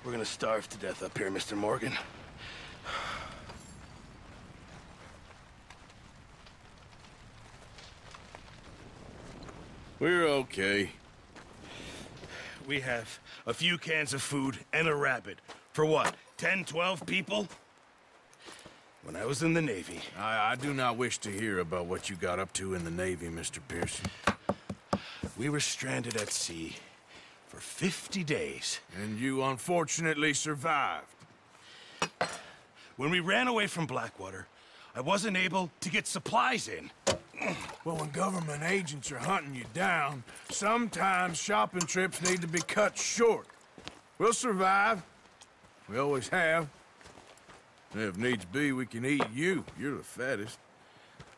We're gonna starve to death up here, Mr. Morgan. We're okay. We have a few cans of food and a rabbit. For what, 10, 12 people? When I was in the Navy... I do not wish to hear about what you got up to in the Navy, Mr. Pearson. We were stranded at sea for 50 days. And you unfortunately survived. When we ran away from Blackwater, I wasn't able to get supplies in. Well, when government agents are hunting you down, sometimes shopping trips need to be cut short. We'll survive. We always have. And if needs be, we can eat you. You're the fattest.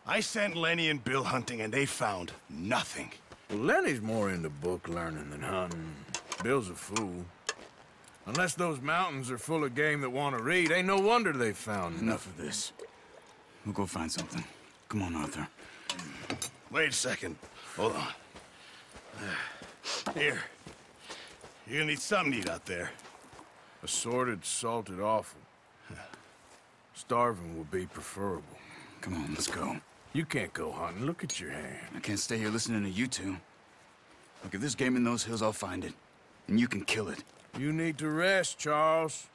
I sent Lenny and Bill hunting, and they found nothing. Well, Lenny's more into book learning than hunting. Bill's a fool. Unless those mountains are full of game that want to read, ain't no wonder they found Enough of this. We'll go find something. Come on, Arthur. Wait a second. Hold on. Here. You're gonna need something to eat out there. Assorted, salted offal. Starving would be preferable. Come on, let's go. You can't go hunting. Look at your hand. I can't stay here listening to you two. Look, if there's game in those hills, I'll find it. And you can kill it. You need to rest, Charles.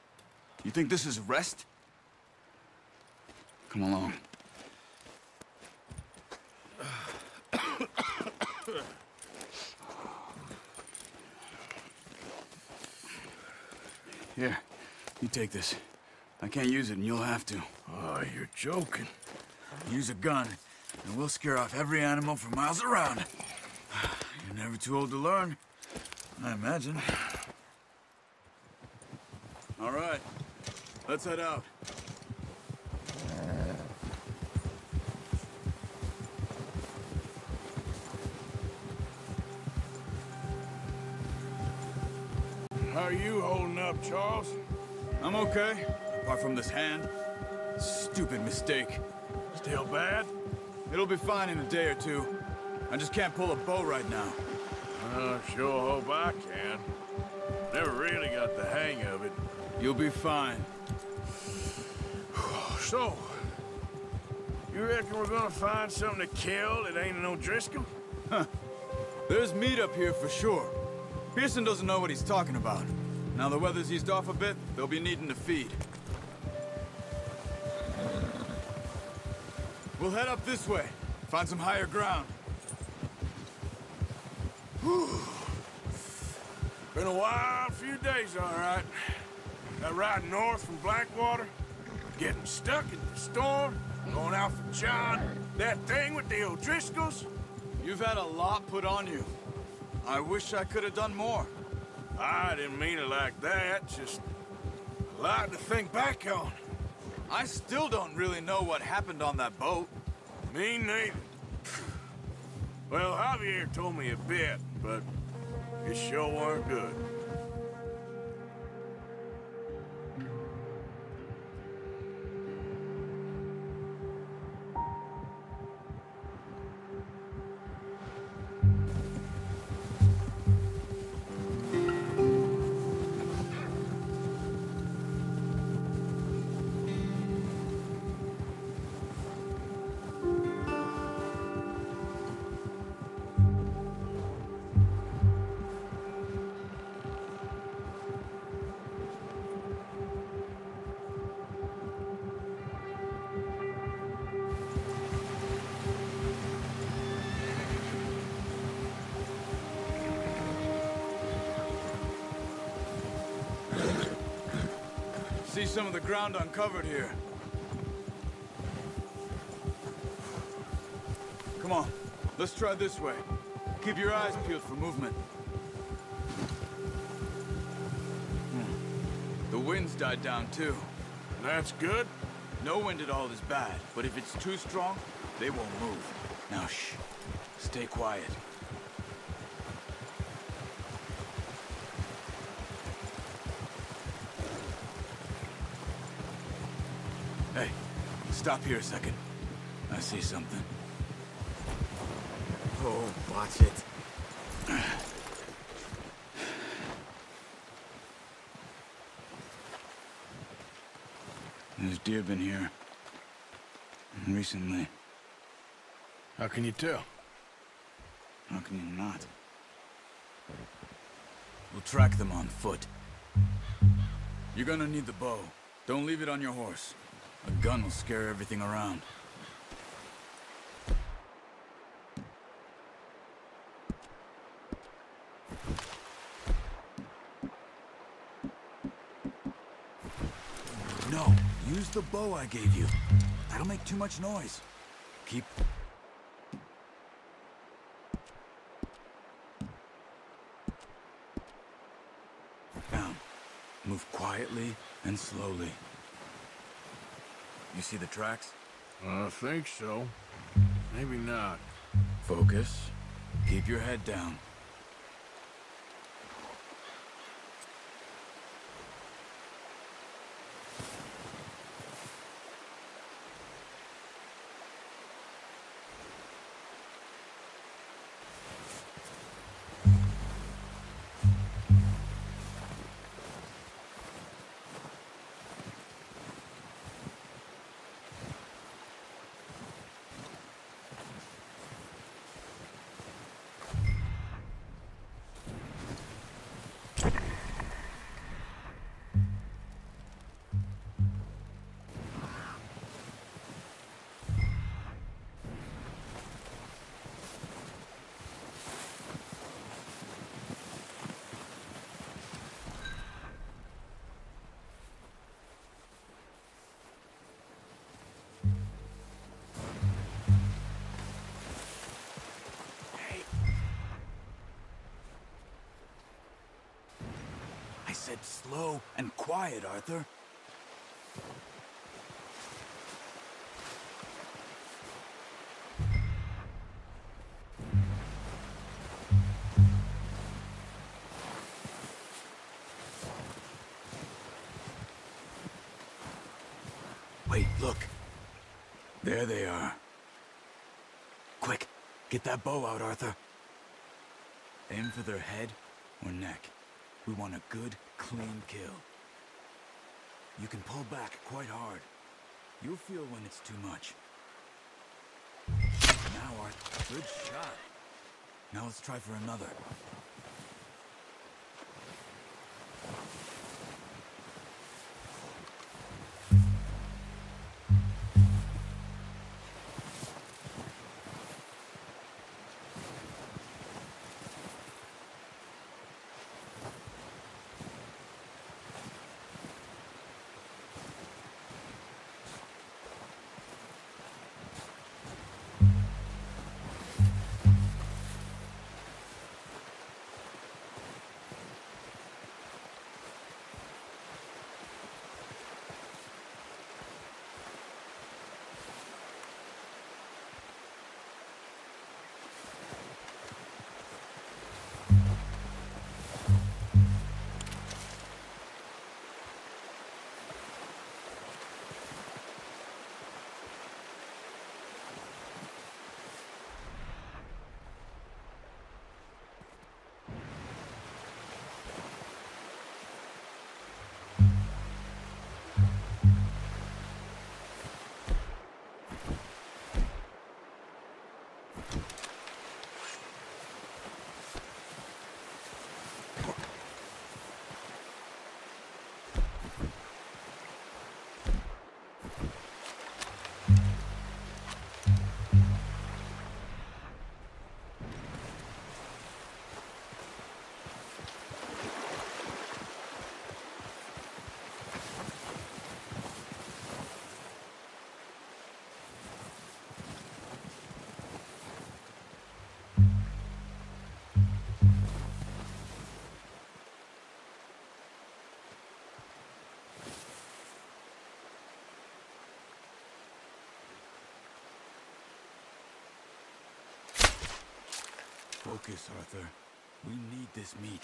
You think this is rest? Come along. Here, you take this. I can't use it, and you'll have to. Oh, you're joking. Use a gun, and we'll scare off every animal for miles around. You're never too old to learn, I imagine. All right, let's head out. How are you holding up, Charles? I'm okay, apart from this hand. Stupid mistake. Still bad? It'll be fine in a day or two. I just can't pull a bow right now. Sure hope I can. Never really got the hang of it. You'll be fine. So, you reckon we're gonna find something to kill that ain't no Driscoll? Huh. There's meat up here for sure. Pearson doesn't know what he's talking about. Now the weather's eased off a bit, they'll be needing to feed. We'll head up this way. Find some higher ground. Whew. Been a wild few days, all right. That ride north from Blackwater, getting stuck in the storm, going out for John, that thing with the O'Driscolls. You've had a lot put on you. I wish I could have done more. I didn't mean it like that, just a lot to think back on. I still don't really know what happened on that boat. Me neither. Well, Javier told me a bit, but it sure weren't good. See some of the ground uncovered here. Come on, let's try this way. Keep your eyes peeled for movement. The wind's died down too. That's good. No wind at all is bad, but if it's too strong, they won't move. Now shh, stay quiet. Hey, stop here a second. I see something. Oh, watch it. There's deer been here. Recently. How can you tell? How can you not? We'll track them on foot. You're gonna need the bow. Don't leave it on your horse. A gun will scare everything around. No, use the bow I gave you. That'll make too much noise. Keep... down. Move quietly and slowly. You see the tracks? I think so. Maybe not. Focus. Keep your head down. I said slow and quiet, Arthur. Wait, look. There they are. Quick, get that bow out, Arthur. Aim for their head or neck. We want a good, clean kill. You can pull back quite hard. You'll feel when it's too much. Now, Arthur, good shot. Now let's try for another. Focus, Arthur. We need this meat.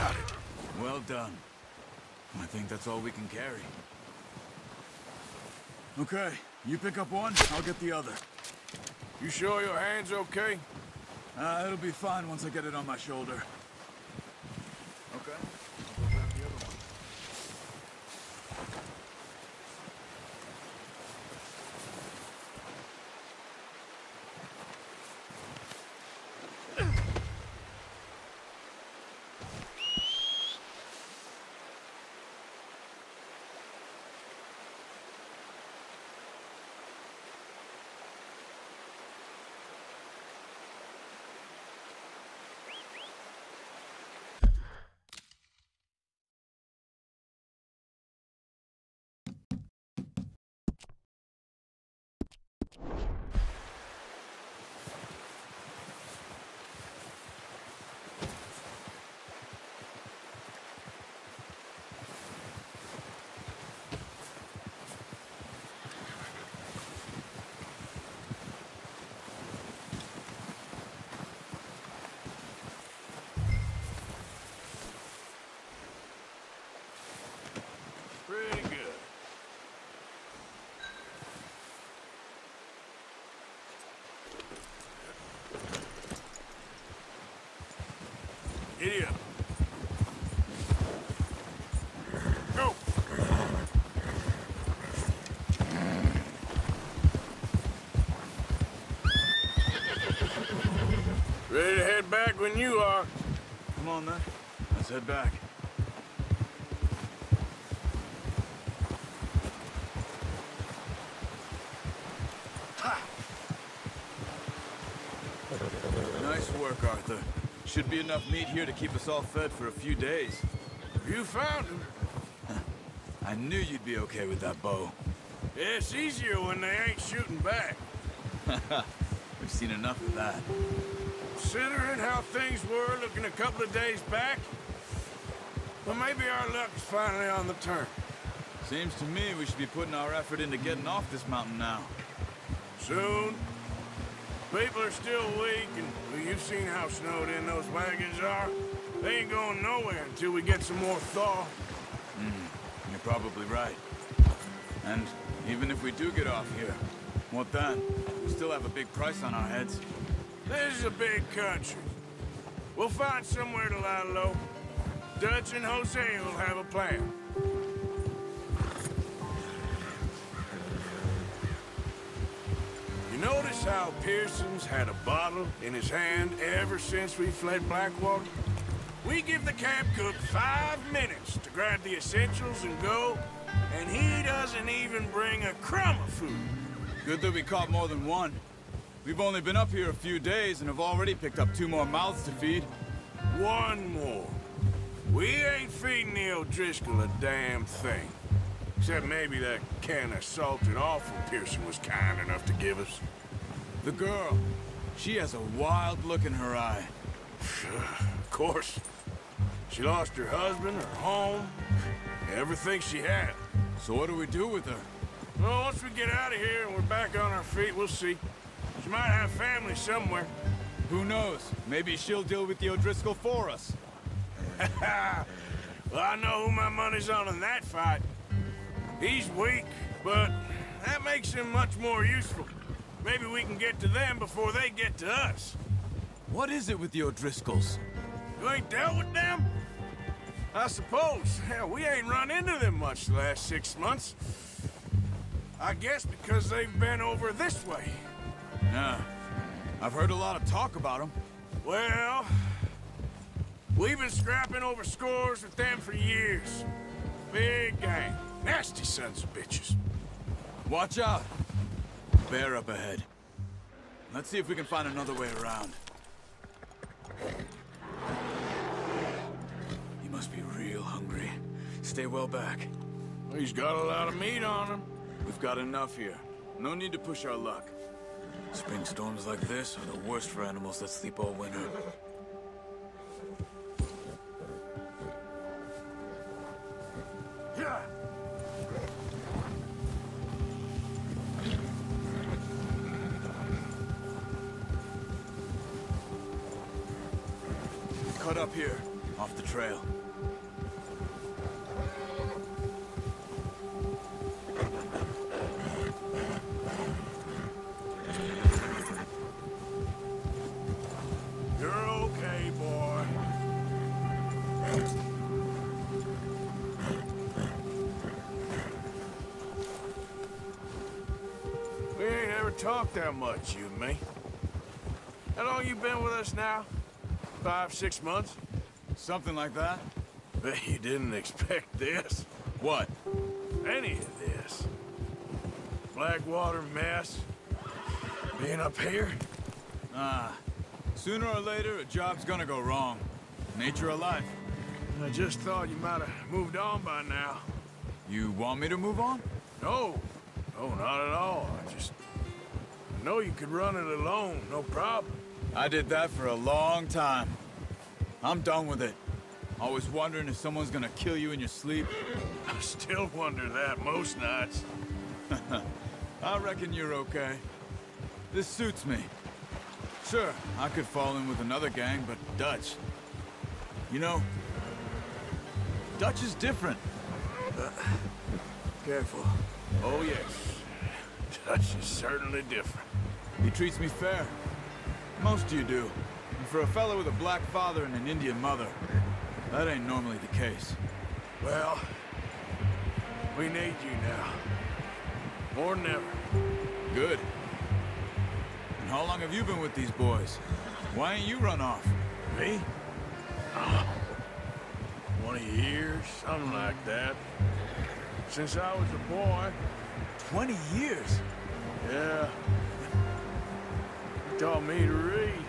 got it. Well done. I think that's all we can carry. Okay, you pick up one, I'll get the other. You sure your hand's okay? It'll be fine once I get it on my shoulder. Okay. I'll go grab the other one. Pretty good. Giddy up. Go! Ready to head back when you are. Come on, then. Let's head back. Nice work, Arthur. Should be enough meat here to keep us all fed for a few days. You found him. I knew you'd be okay with that bow. Yeah, it's easier when they ain't shooting back. We've seen enough of that. Considering how things were looking a couple of days back, well, maybe our luck is finally on the turn. Seems to me we should be putting our effort into getting off this mountain now. Soon. People are still weak, and well, you've seen how snowed in those wagons are. They ain't going nowhere until we get some more thaw. You're probably right. And even if we do get off here, what then? We still have a big price on our heads. This is a big country. We'll find somewhere to lie low. Dutch and Jose will have a plan. You notice how Pearson's had a bottle in his hand ever since we fled Blackwater? We give the camp cook 5 minutes to grab the essentials and go, and he doesn't even bring a crumb of food. Good that we caught more than one. We've only been up here a few days and have already picked up 2 more mouths to feed. One more. We ain't feeding the O'Driscoll a damn thing. Except maybe that can of salted offal Pearson was kind enough to give us. The girl, she has a wild look in her eye. Of course. She lost her husband, her home, everything she had. So what do we do with her? Well, once we get out of here and we're back on our feet, we'll see. She might have family somewhere. Who knows? Maybe she'll deal with the O'Driscoll for us. Well, I know who my money's on in that fight. He's weak, but that makes him much more useful. Maybe we can get to them before they get to us. What is it with the O'Driscolls? You ain't dealt with them? I suppose. Hell, we ain't run into them much the last 6 months. I guess because they've been over this way. Nah. I've heard a lot of talk about them. Well, we've been scrapping over scores with them for years. Big gang. Nasty sons of bitches. Watch out! Bear up ahead. Let's see if we can find another way around. You must be real hungry. Stay well back. He's got a lot of meat on him. We've got enough here. No need to push our luck. Spring storms like this are the worst for animals that sleep all winter. Yeah. Cut up here. off the trail. You're okay, boy. We ain't ever talked that much, you and me. How long you been with us now? 5, 6 months? Something like that? Bet you didn't expect this. What? Any of this. Blackwater mess. Being up here? Sooner or later, a job's gonna go wrong. Nature of life. I just thought you might have moved on by now. You want me to move on? No. No, not at all. I know you could run it alone, no problem. I did that for a long time. I'm done with it. Always wondering if someone's gonna kill you in your sleep. I still wonder that most nights. I reckon you're okay. This suits me. Sure, I could fall in with another gang, but Dutch... You know, Dutch is different. Careful. Oh, yes. Dutch is certainly different. He treats me fair. Most of you do. And for a fellow with a black father and an Indian mother, that ain't normally the case. Well, we need you now. More than ever. Good. And how long have you been with these boys? Why ain't you run off? Me? Oh, 20 years, something like that. Since I was a boy. 20 years? Yeah. He taught me to read.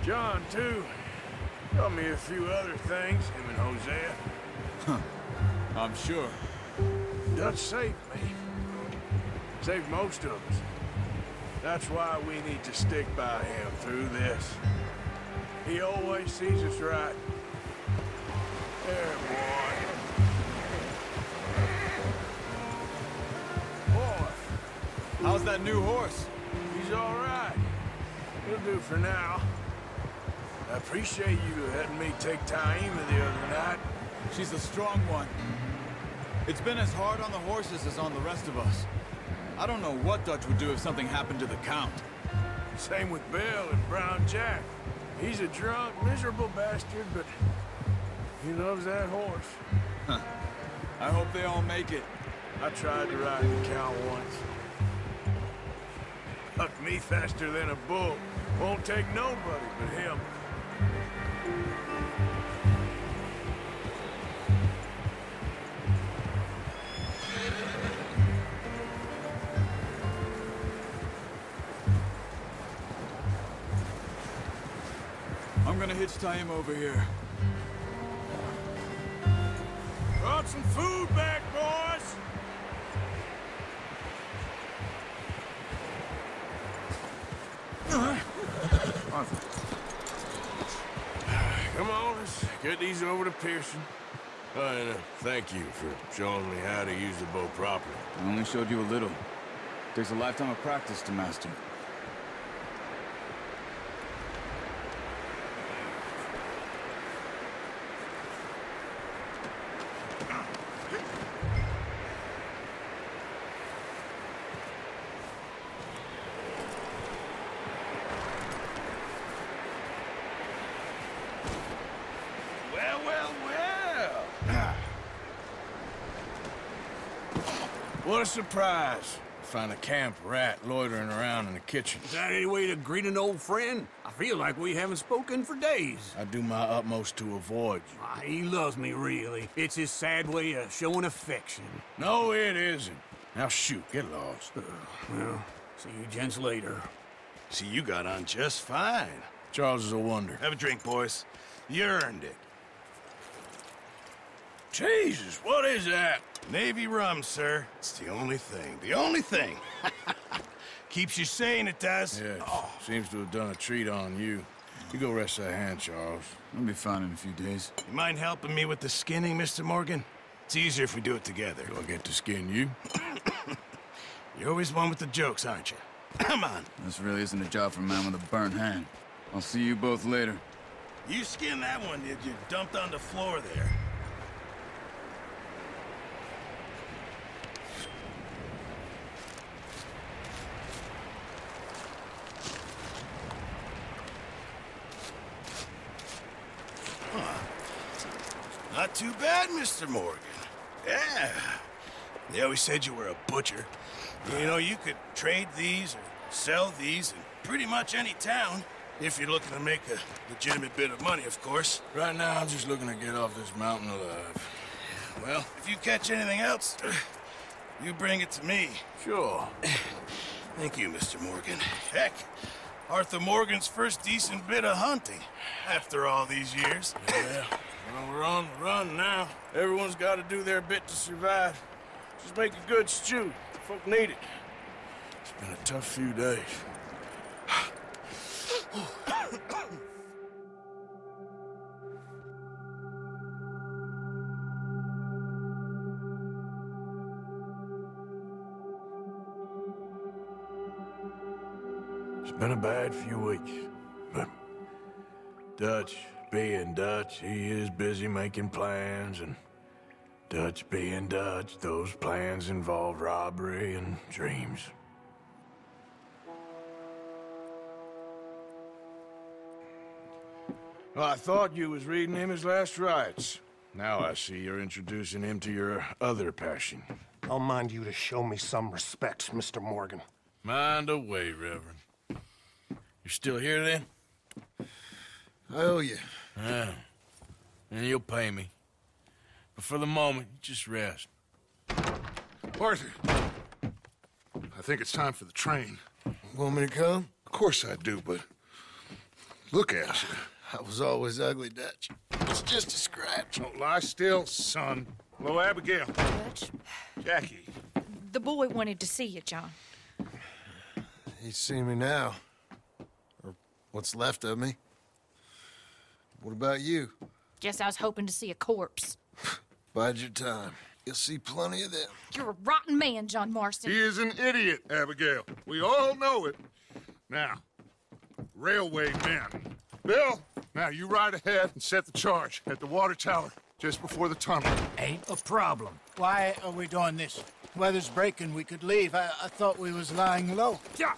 John, too. Taught me a few other things, him and Hosea. Huh. I'm sure. Dutch saved me. Saved most of us. That's why we need to stick by him through this. He always sees us right. There, boy. Boy. How's that new horse? He's all right. He'll do for now. I appreciate you letting me take Taima the other night. She's a strong one. It's been as hard on the horses as on the rest of us. I don't know what Dutch would do if something happened to the Count. Same with Bill and Brown Jack. He's a drunk, miserable bastard, but he loves that horse. Huh. I hope they all make it. I tried to ride the Count once. Bucked me faster than a bull. Won't take nobody but him. I'm gonna hitch Taima over here. Brought some food back, boys! Arthur. Come on, let's get these over to Pearson. And thank you for showing me how to use the bow properly. I only showed you a little. Takes a lifetime of practice to master. What a surprise. Find a camp rat loitering around in the kitchen. Is that any way to greet an old friend? I feel like we haven't spoken for days. I do my utmost to avoid you. He loves me, really. It's his sad way of showing affection. No, it isn't. Now shoot, get lost. Well, see you gents later. See, you got on just fine. Charles is a wonder. Have a drink, boys. You earned it. Jesus, what is that? Navy rum, sir. It's the only thing. The only thing. Keeps you sane, it does. Yes, seems to have done a treat on you. You go rest that hand, Charles. I'll be fine in a few days. You mind helping me with the skinning, Mr. Morgan? It's easier if we do it together. Do I get to skin you? You're always one with the jokes, aren't you? Come on. This really isn't a job for a man with a burnt hand. I'll see you both later. You skinned that one, did you? Dumped on the floor there. Not too bad, Mr. Morgan. Yeah. They always said you were a butcher. You know, you could trade these or sell these in pretty much any town, if you're looking to make a legitimate bit of money, of course. Right now, I'm just looking to get off this mountain alive. Well, if you catch anything else, you bring it to me. Sure. Thank you, Mr. Morgan. Heck, Arthur Morgan's first decent bit of hunting after all these years. Yeah. Well, we're on the run now. Everyone's got to do their bit to survive. Just make a good stew. Folk need it. It's been a tough few days. It's been a bad few weeks, but Dutch being Dutch, he is busy making plans, and Dutch being Dutch, those plans involve robbery and dreams. Well, I thought you was reading him his last rites. Now I see you're introducing him to your other passion. I'll mind you to show me some respect, Mr. Morgan. Mind away, Reverend. You're still here, then? I owe you. Yeah. And you'll pay me. But for the moment, just rest. Arthur, I think it's time for the train. Want me to come? Of course I do, but look at you. I was always ugly, Dutch. It's just a scratch. Don't lie still, son. Hello, Abigail. Dutch, Jackie. the boy wanted to see you, John. He's seen me now. Or what's left of me. What about you? Guess I was hoping to see a corpse. Bide your time. You'll see plenty of them. You're a rotten man, John Marston. He is an idiot, Abigail. We all know it. Now, railway men. Bill, now you ride ahead and set the charge at the water tower just before the tunnel. Ain't a problem. Why are we doing this? Weather's breaking, we could leave. I thought we was lying low. Yeah,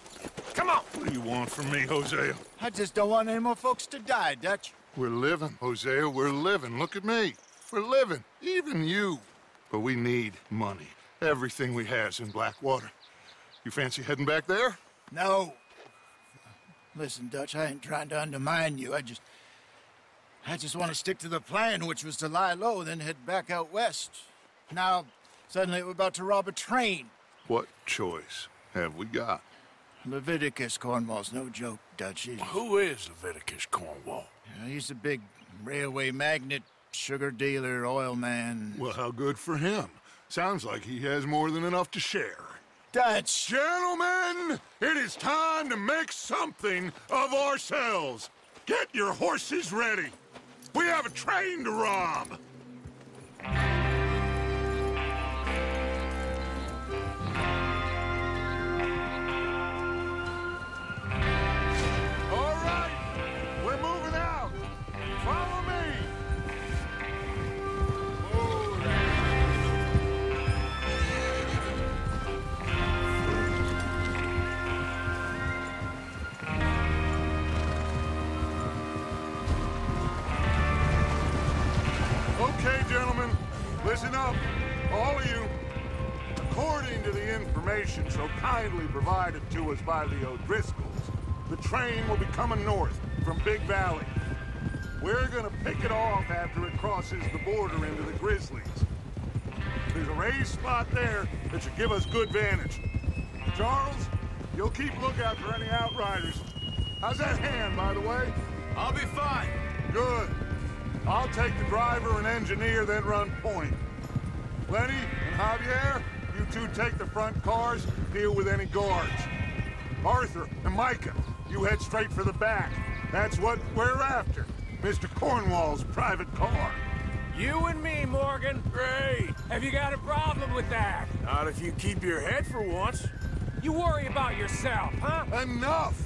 come on. What do you want from me, Hosea? I just don't want any more folks to die, Dutch. We're living, Hosea, we're living. Look at me. We're living, even you. But we need money. Everything we has in Blackwater. You fancy heading back there? No. Listen, Dutch, I ain't trying to undermine you. I just want to stick to the plan, which was to lie low, then head back out west. Now, suddenly we're about to rob a train. What choice have we got? Leviticus Cornwall's no joke, Dutch. Who is Leviticus Cornwall? He's a big railway magnate, sugar dealer, oil man. Well, how good for him. Sounds like he has more than enough to share. Dutch! Gentlemen, it is time to make something of ourselves. Get your horses ready. We have a train to rob. All right, we're moving out. Follow me. Okay, gentlemen, listen up, all of you. According to the information so kindly provided to us by the O'Driscolls, the train will be coming north from Big Valley. We're gonna pick it off after it crosses the border into the Grizzlies. There's a raised spot there that should give us good vantage. Charles, you'll keep lookout for any outriders. How's that hand, by the way? I'll be fine. Good. I'll take the driver and engineer, then run point. Lenny and Javier, you two take the front cars, deal with any guards. Arthur and Micah, you head straight for the back. That's what we're after. Mr. Cornwall's private car. You and me, Morgan. Great. Have you got a problem with that? Not if you keep your head for once. You worry about yourself, huh? Enough!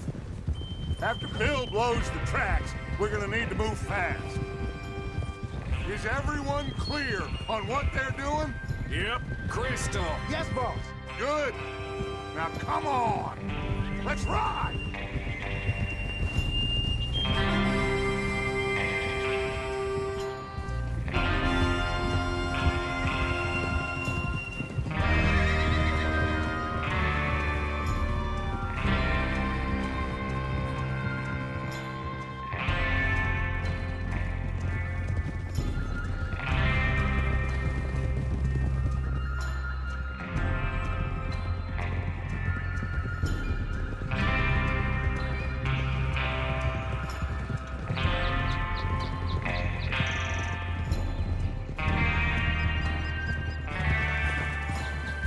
After Bill blows the tracks, we're gonna need to move fast. Is everyone clear on what they're doing? Yep, crystal. Yes, boss. Good. Now come on. Let's ride.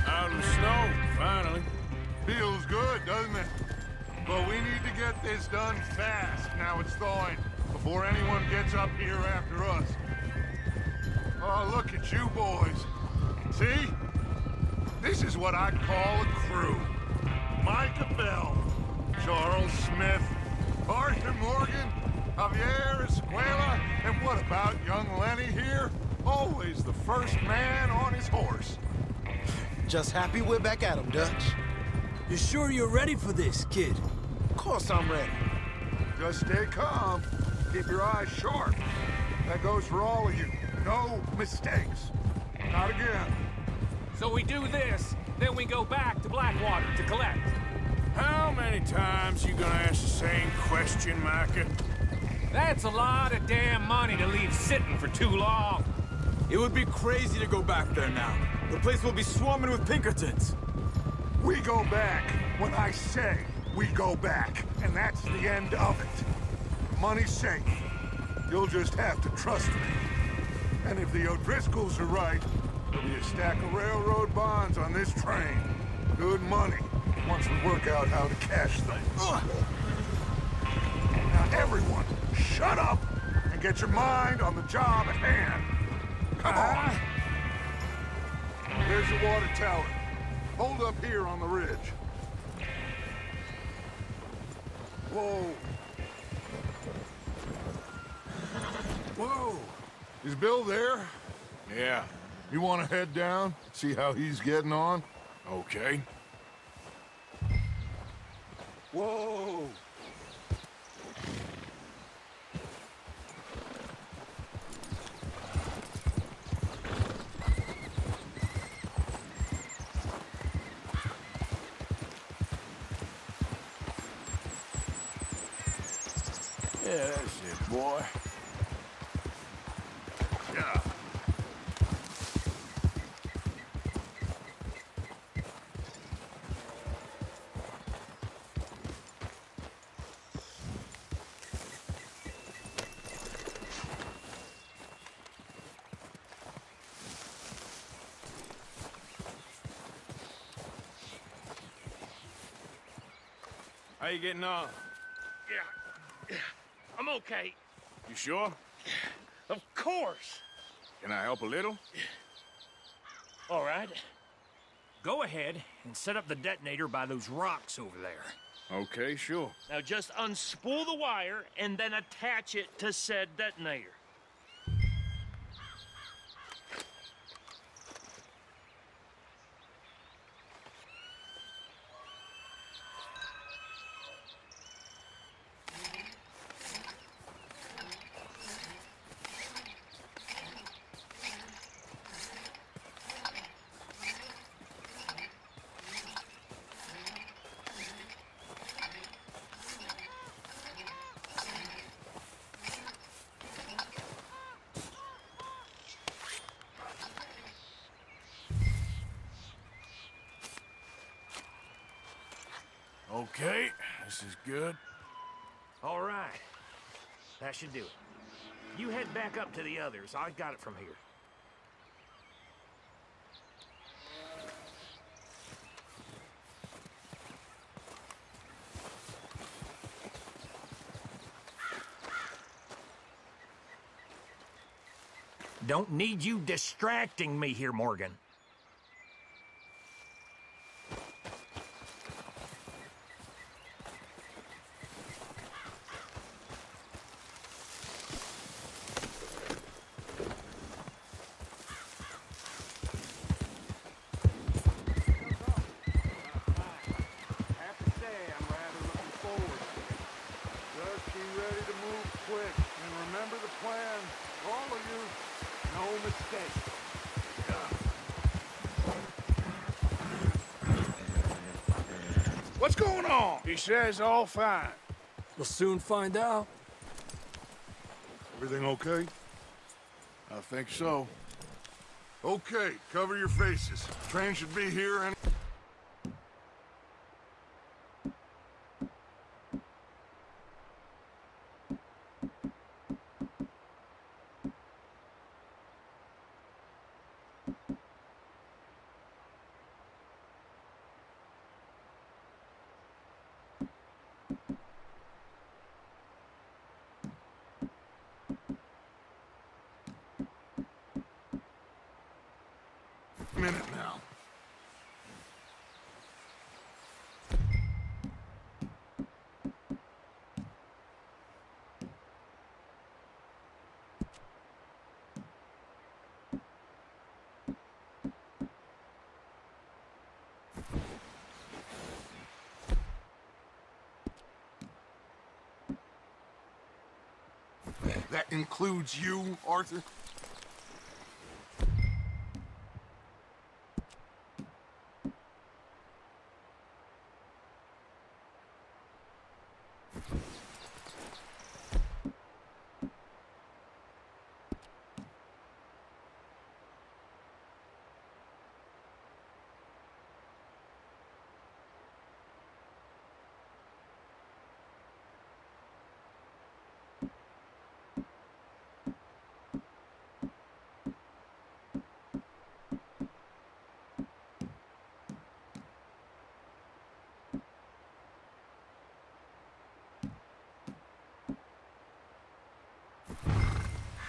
Out in the snow, finally. Feels good, doesn't it? But we need to get this done fast now it's thawing, before anyone gets up here after us. Oh, look at you boys. See? This is what I'd call a crew. Micah Bell, Charles Smith, Arthur Morgan, Javier Escuela, and what about young Lenny here? Always the first man on his horse. Just happy we're back at 'em, Dutch. You sure you're ready for this, kid? Of course I'm ready. Just stay calm. Keep your eyes sharp. That goes for all of you. No mistakes. Not again. So we do this, then we go back to Blackwater to collect. How many times you gonna ask the same question, Micah? That's a lot of damn money to leave sitting for too long. It would be crazy to go back there now. The place will be swarming with Pinkertons. We go back when I say we go back, and that's the end of it. Money's safe. You'll just have to trust me. And if the O'Driscolls are right, there'll be a stack of railroad bonds on this train. Good money, once we work out how to cash them. Now everyone, shut up and get your mind on the job at hand. Come on. There's the water tower. Hold up here on the ridge. Whoa. Whoa. Is Bill there? Yeah, You want to head down? See how he's getting on? okay. Whoa. Yeah, that's it, boy. Yeah. How you getting on? Yeah, I'm okay. You sure? Of course. Can I help a little? All right. Go ahead and set up the detonator by those rocks over there. Okay, sure. Now just unspool the wire and then attach it to said detonator. Okay, this is good. All right. That should do it. You head back up to the others. I got it from here. Don't need you distracting me here, Morgan. quick, and remember the plan. All of you, no mistakes. What's going on? He says all fine. We'll soon find out. Everything okay? I think so. Okay, cover your faces. Train should be here any... minute now. That includes you, Arthur?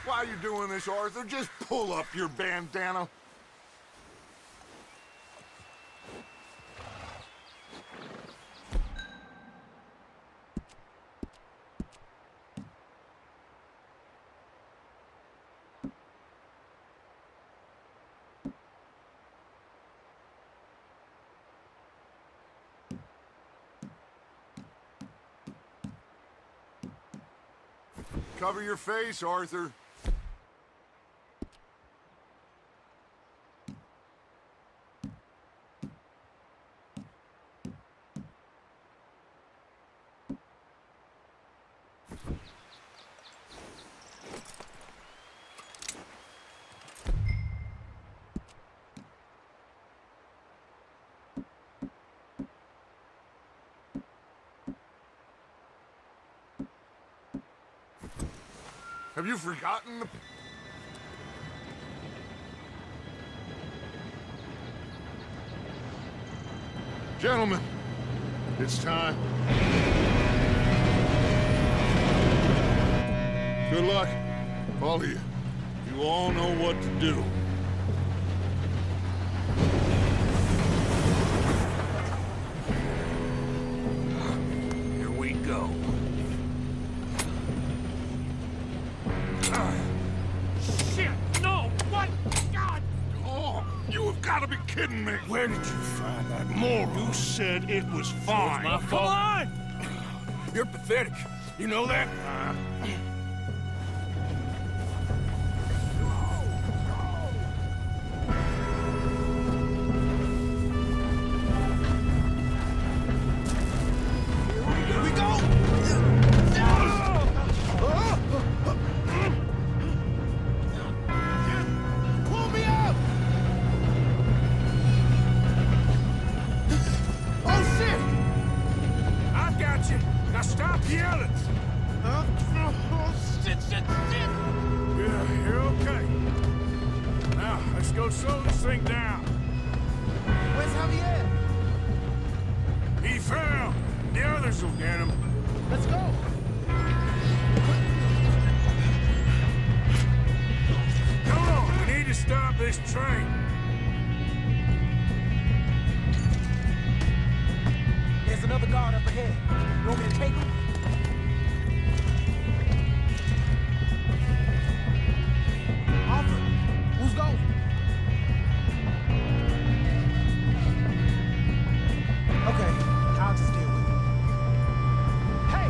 Why are you doing this, Arthur? Just pull up your bandana. Cover your face, Arthur. Have you forgotten the... Gentlemen, it's time. Good luck, all of you. You all know what to do. Here we go. Shit! No! What? God! Oh, you have got to be kidding me. Where did you find that moron? You said it was fine. My Come fault. on! You're pathetic. You know that? Here we go! Pull me up! Oh, shit! I got you. Now stop yelling. Oh, shit, shit, shit! Yeah, you're okay. Now, let's go slow this thing down. Where's Javier? He fell. The others will get him. Let's go! Come on, we need to stop this train. There's another guard up ahead. You want me to take him? Arthur, who's going? Okay, I'll just deal with it. Hey!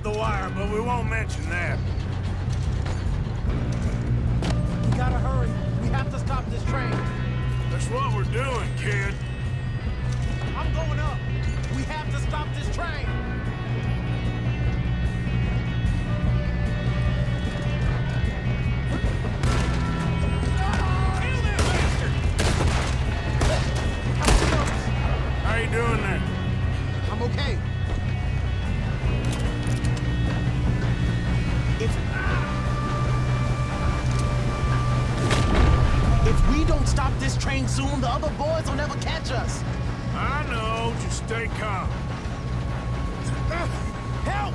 the wire, but we won't mention that. We gotta hurry. We have to stop this train. That's what we're doing, kid. I'm going up. We have to stop this train. Kill that bastard! How you doing there? I'm okay. If we don't stop this train soon, the other boys will never catch us. I know, just stay calm. Help!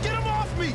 Get him off me!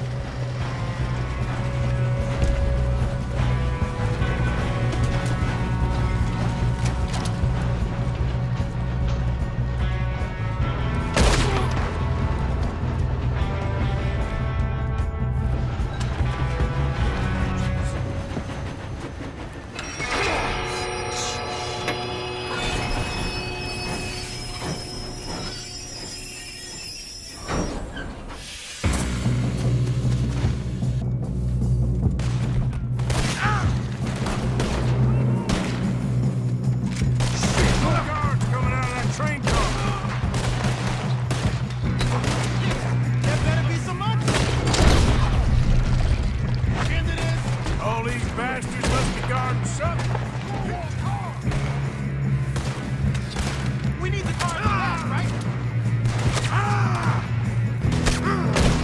We need the car fast, right?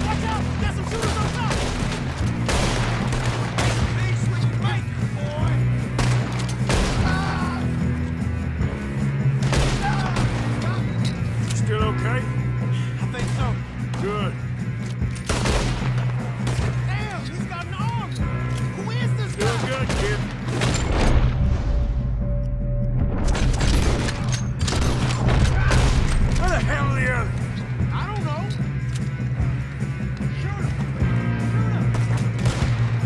Watch out! There's some shooters on top! Big switch biker, boy! Still okay? I think so. Good. Damn, he's got an arm! Who is this Still guy? good, kid. Where the hell are the others? I don't know. Shoot him! Shoot him!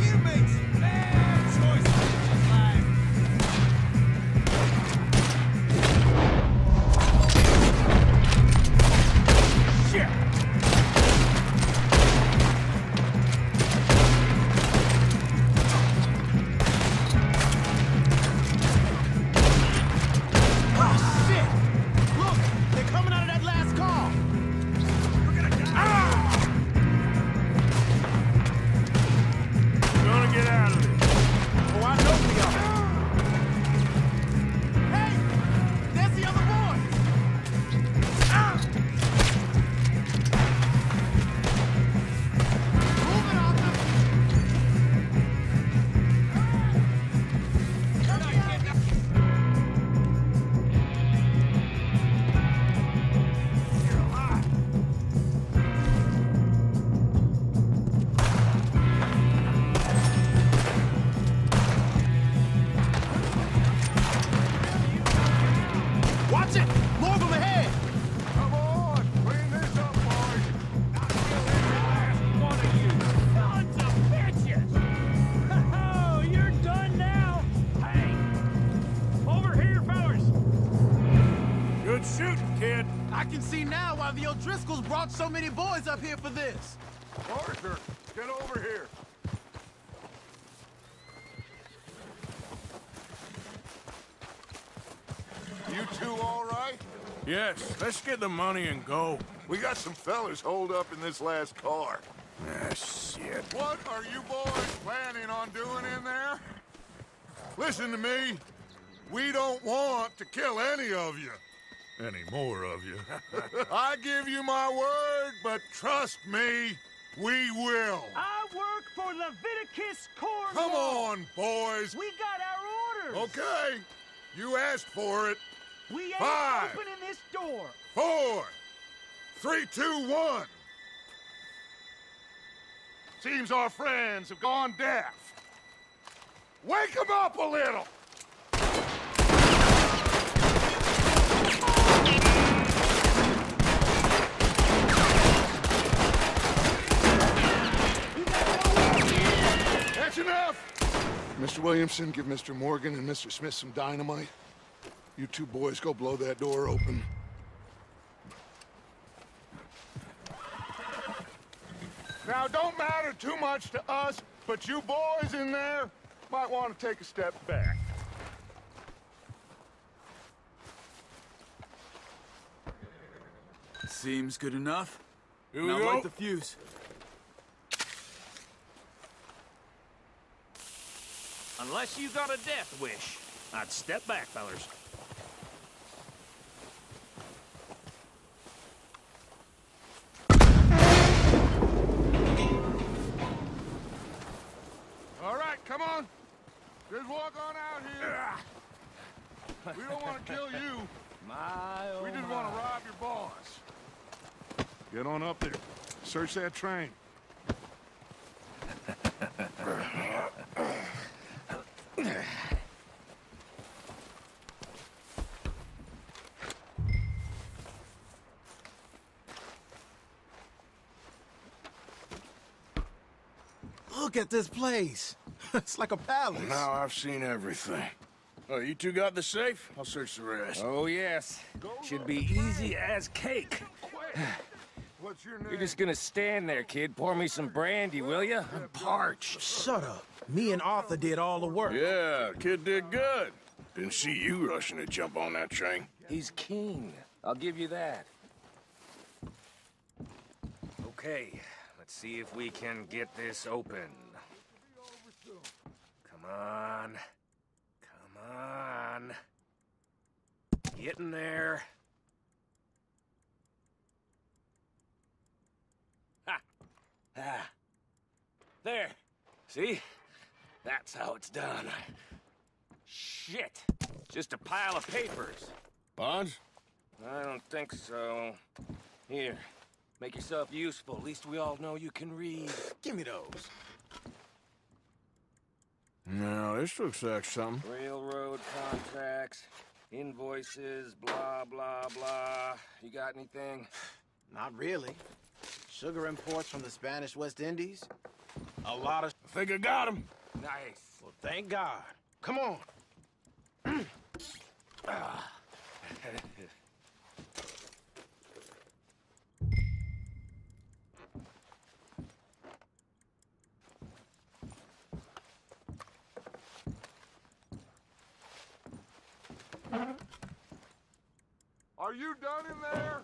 You make some bad choices in this life. Shit! Oh, shit! Look, they're coming out of that last car. We're gonna die! We're gonna get out of this. Oh, I know we are. Hey, there's the other boy. Move it, Arthur. You're alive. Watch it! More of them ahead! Come on, clean this up, boys. One of you sons of bitches! Oh, you're done now? Hey! Over here, fellas! Good shooting, kid. I can see now why the O'Driscolls brought so many boys up here for this. Arthur, get over here. You two all right? Yes, let's get the money and go. We got some fellas holed up in this last car. Ah, shit. What are you boys planning on doing in there? Listen to me. We don't want to kill any of you. Any more of you. I give you my word, but trust me, we will. I work for Leviticus Cornwall! Come on, boys. We got our orders! Okay. You asked for it. We ain't 5, opening this door. 4, 3, 2, 1. Seems our friends have gone deaf. Wake them up a little! That's enough! Mr. Williamson, give Mr. Morgan and Mr. Smith some dynamite. You two boys go blow that door open. Now, don't matter too much to us, but you boys in there might want to take a step back. Seems good enough. Here we Now go. light the fuse. Unless you got a death wish, I'd step back, fellers. All right, come on. Just walk on out here. We don't want to kill you. We just want to rob your boss. Get on up there. Search that train. Look at this place. It's like a palace. Now I've seen everything. Oh, you two got the safe? I'll search the rest. Oh, yes. Should be easy as cake. What's your name? You're just gonna stand there, kid. Pour me some brandy, will you? I'm parched. Shut up. Me and Arthur did all the work. Yeah, kid did good. Didn't see you rushing to jump on that train. He's keen. I'll give you that. Okay, let's see if we can get this open. Come on. Come on. Get in there. Ha! Ah. There. See? That's how it's done. Shit. Just a pile of papers. Bonds? I don't think so. Here. Make yourself useful. At least we all know you can read. Give me those. No, this looks like something. Railroad contracts, invoices, blah, blah, blah. You got anything? Not really. Sugar imports from the Spanish West Indies. A lot of... I think I got him. Nice. Well, thank God. Come on. Are you done in there?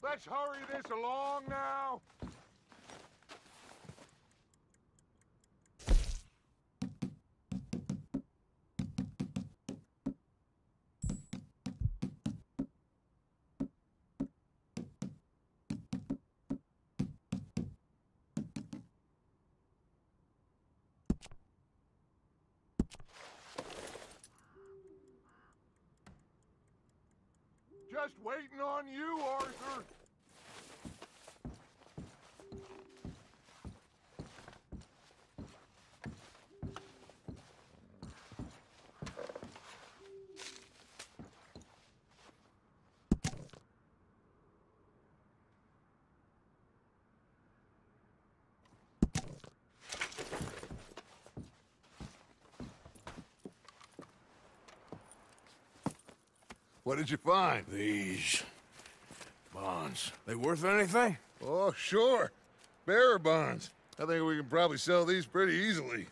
Let's hurry this along now. Just waiting on you, Arthur. What did you find? These bonds. They worth anything? Oh, sure. Bearer bonds. I think we can probably sell these pretty easily.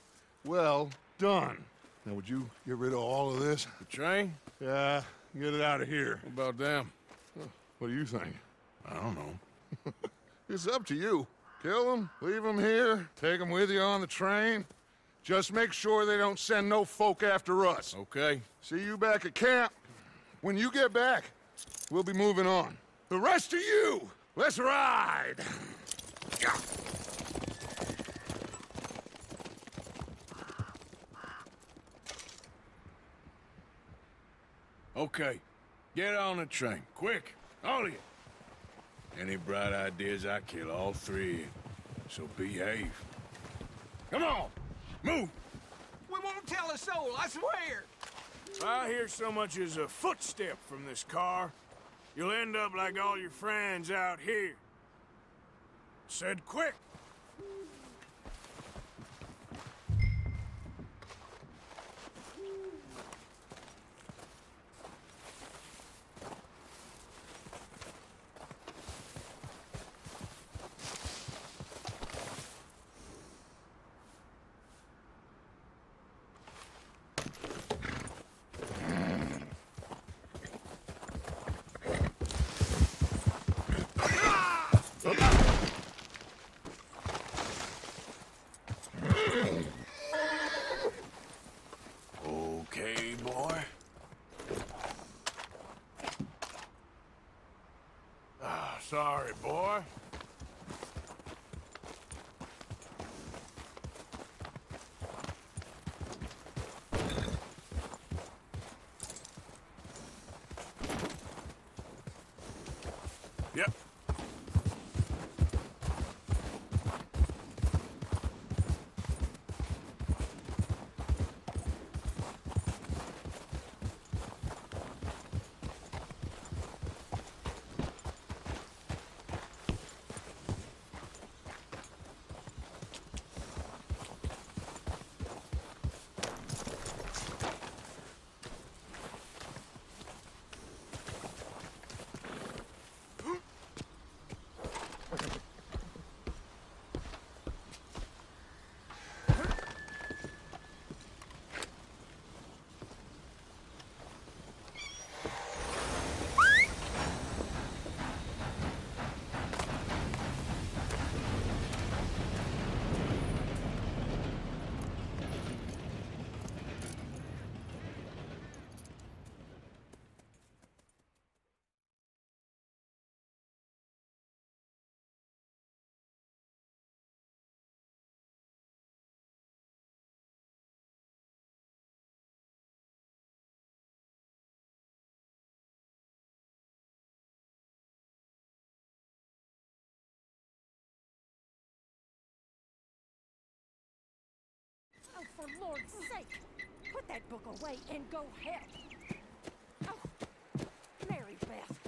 Well done. Now, would you get rid of all of this? The train? Yeah, get it out of here. What about them? What do you think? I don't know. It's up to you. Kill them, leave them here, take them with you on the train. Just make sure they don't send no folk after us. Okay. See you back at camp. When you get back, we'll be moving on. The rest of you, let's ride! Okay, get on the train, quick, all of you. Any bright ideas, I kill all three of you, so behave. Come on, move! We won't tell a soul, I swear! If I hear so much as a footstep from this car, you'll end up like all your friends out here. Said quick! Okay, boy. Ah, sorry, boy. Yep. Oh, for Lord's sake, put that book away and go help. Oh, Mary Beth.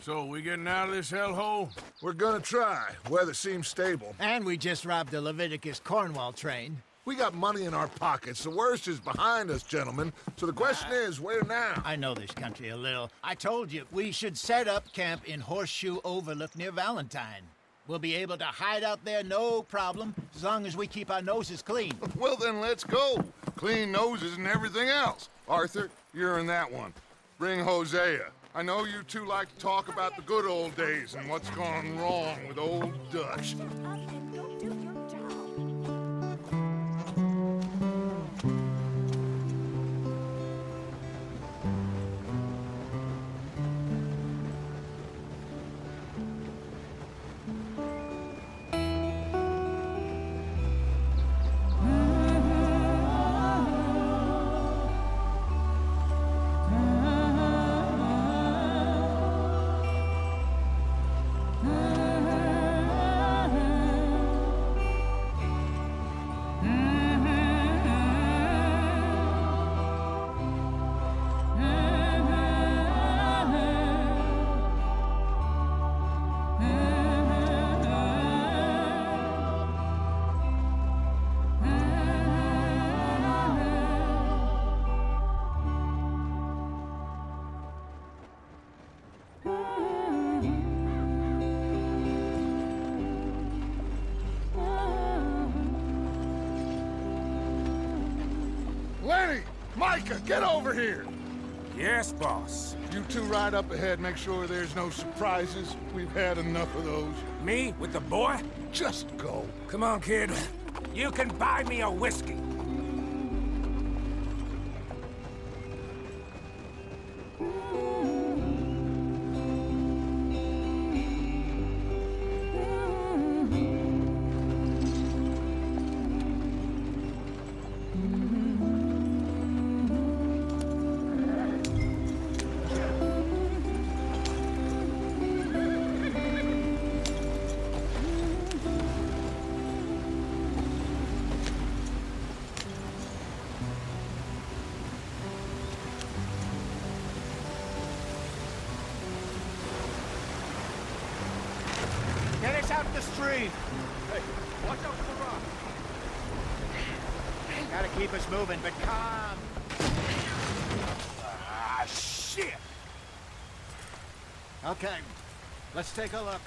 So, we getting out of this hellhole? We're gonna try. Weather seems stable. And we just robbed the Leviticus Cornwall train. We got money in our pockets. The worst is behind us, gentlemen. So the question is, where now? I know this country a little. I told you, we should set up camp in Horseshoe Overlook near Valentine. We'll be able to hide out there, no problem, as long as we keep our noses clean. Well, then let's go. Clean noses and everything else. Arthur, you're in that one. Bring Hosea. I know you two like to talk about the good old days and what's gone wrong with old Dutch. Shut up and go do your job. Lenny! Micah, get over here! Yes, boss. You two ride up ahead, make sure there's no surprises. We've had enough of those. Me with the boy? Just go. Come on, kid. You can buy me a whiskey. the stream. Hey, watch out for the rock. Gotta keep us moving, but calm. Ah, shit! Okay, let's take a look.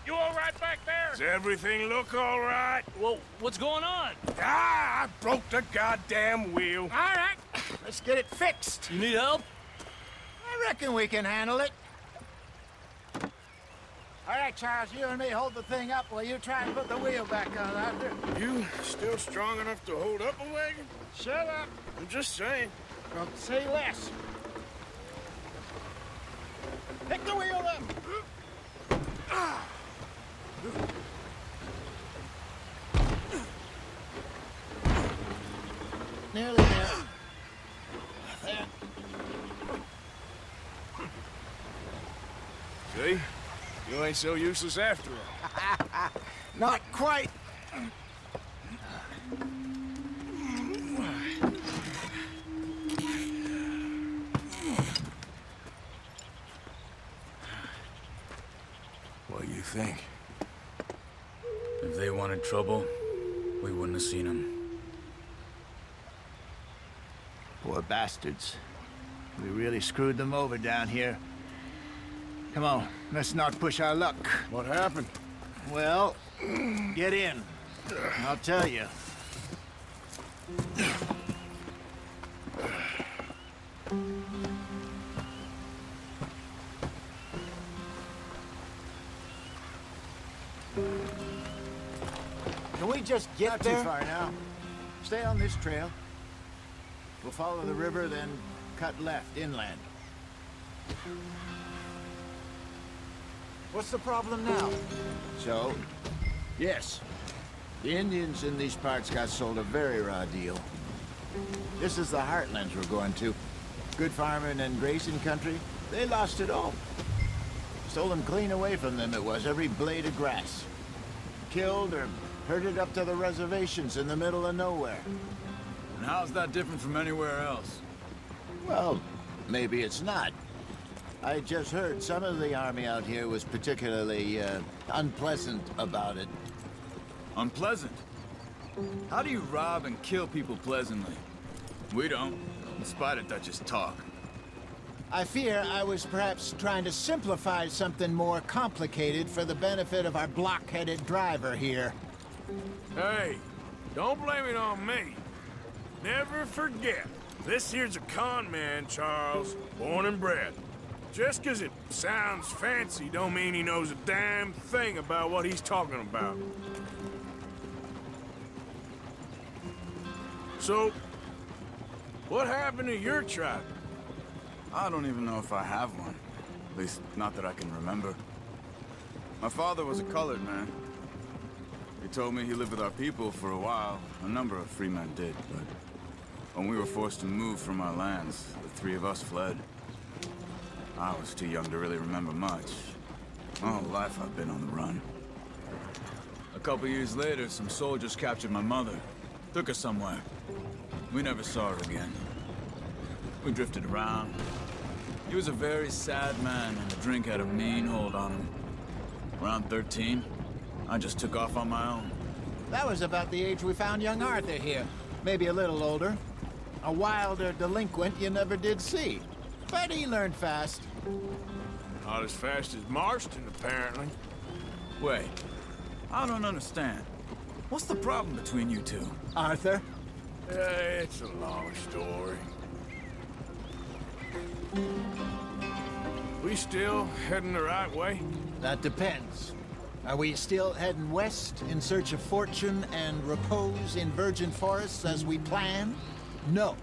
You all right back there? Does everything look all right? Well, what's going on? Ah, I broke the goddamn wheel. All right, let's get it fixed. You need help? I reckon we can handle it. All right, Charles, you and me hold the thing up while you try and put the wheel back on, Arthur. You still strong enough to hold up a wagon? Shut up. I'm just saying. Well, say less. Pick the wheel up. Nearly there. There. See? You ain't so useless after all. Not quite. What do you think? If they wanted trouble, we wouldn't have seen them. Poor bastards. We really screwed them over down here. Come on, let's not push our luck. What happened? Well, get in. I'll tell you. Can we just get there? Not too far now. Stay on this trail. We'll follow the river, then cut left inland. What's the problem now? So, yes, the Indians in these parts got sold a very raw deal. This is the heartlands we're going to. Good farming and grazing country, they lost it all. Stole them clean away from them, it was, every blade of grass. Killed or herded up to the reservations in the middle of nowhere. And how's that different from anywhere else? Well, maybe it's not. I just heard some of the army out here was particularly, unpleasant about it. Unpleasant? How do you rob and kill people pleasantly? We don't, in spite of Dutch's talk. I fear I was perhaps trying to simplify something more complicated for the benefit of our block-headed driver here. Hey, don't blame it on me. Never forget, this here's a con man, Charles, born and bred. Just 'cause it sounds fancy don't mean he knows a damn thing about what he's talking about. So, what happened to your tribe? I don't even know if I have one. At least, not that I can remember. My father was a colored man. He told me he lived with our people for a while. A number of free men did, but when we were forced to move from our lands, the three of us fled. I was too young to really remember much. My whole life I've been on the run. A couple years later, some soldiers captured my mother. Took her somewhere. We never saw her again. We drifted around. He was a very sad man, and the drink had a mean hold on him. Around 13, I just took off on my own. That was about the age we found young Arthur here. Maybe a little older. A wilder delinquent you never did see. But he learned fast. Not as fast as Marston, apparently. Wait, I don't understand. What's the problem between you two? Arthur? It's a long story. We still heading the right way? That depends. Are we still heading west in search of fortune and repose in virgin forests as we planned? No.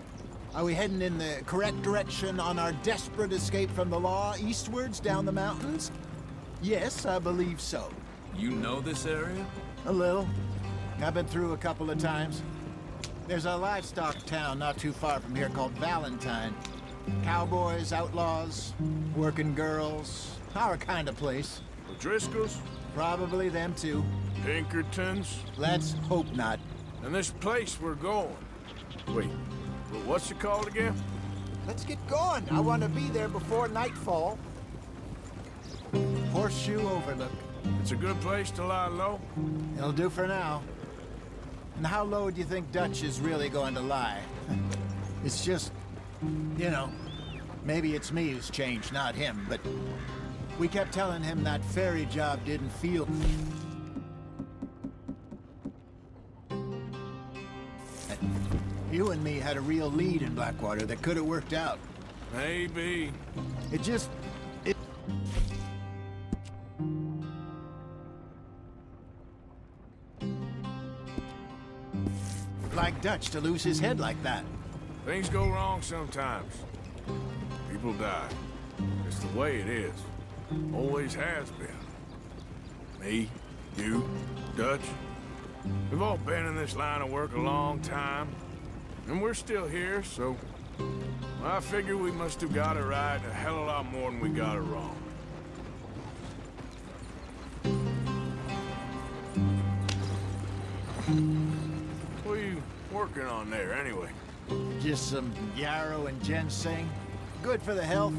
Are we heading in the correct direction on our desperate escape from the law eastwards down the mountains? Yes, I believe so. You know this area? A little. I've been through a couple of times. There's a livestock town not too far from here called Valentine. Cowboys, outlaws, working girls, our kind of place. O'Driscolls? Probably them too. Pinkertons? Let's hope not. And this place we're going. Wait, what's it called again? Let's get going. I want to be there before nightfall. Horseshoe Overlook. It's a good place to lie low. It'll do for now. And how low do you think Dutch is really going to lie? It's just, you know, maybe it's me who's changed, not him, but we kept telling him that ferry job didn't feel... You and me had a real lead in Blackwater that could have worked out. Maybe. It just... like Dutch to lose his head like that. Things go wrong sometimes. People die. It's the way it is. Always has been. Me, you, Dutch. We've all been in this line of work a long time. And we're still here, so... I figure we must have got it right a hell of a lot more than we got it wrong. What are you working on there, anyway? Just some yarrow and ginseng. Good for the health.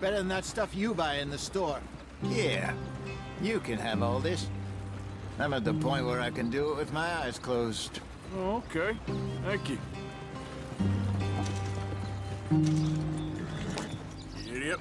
Better than that stuff you buy in the store. Yeah, you can have all this. I'm at the point where I can do it with my eyes closed. Oh, okay. Thank you. Idiot.